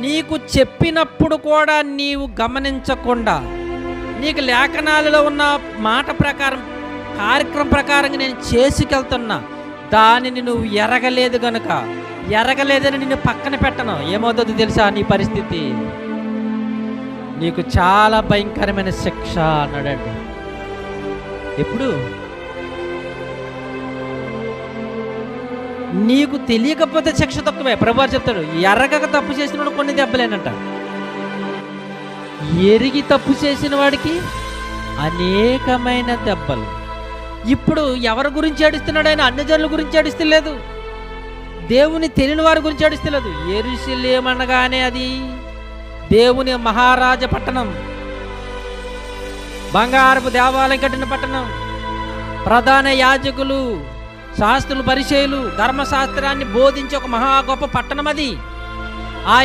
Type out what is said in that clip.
నీకు చెప్పినప్పుడు కూడా నీవు గమనించకుండా, నీకు లేఖనాలలో ఉన్న మాట ప్రకారం, కార్యక్రమం ప్రకారంగా నేను చేసుకెళ్తున్నా, దానిని నువ్వు ఎరగలేదు గనుక, ఎరగలేదని నిన్ను పక్కన పెట్టను. ఏమవుతుందో తెలుసా నీ పరిస్థితి? నీకు చాలా భయంకరమైన శిక్ష అన్నాడండి. ఎప్పుడు? నీకు తెలియకపోతే శిక్ష తక్కువే. ప్రభువు చెప్తాడు, ఎరగక తప్పు చేసిన కొన్ని దెబ్బలేనంట, ఎరిగి తప్పు చేసిన వాడికి అనేకమైన దెబ్బలు. ఇప్పుడు ఎవరి గురించి ఏడుస్తున్నాడు ఆయన? అన్యజనుల గురించి ఏడుస్తలేదు, దేవుని తెలియని వారి గురించి ఏడుస్తలేదు. యెరూషలేమనగానే అది దేవుని మహారాజ పట్టణం, బంగారపు దేవాలయం కట్టిన పట్టణం, ప్రధాన యాజకులు, శాస్త్రులు, పరిచయులు, ధర్మశాస్త్రాన్ని బోధించే ఒక మహా గొప్ప పట్టణం అది. ఆ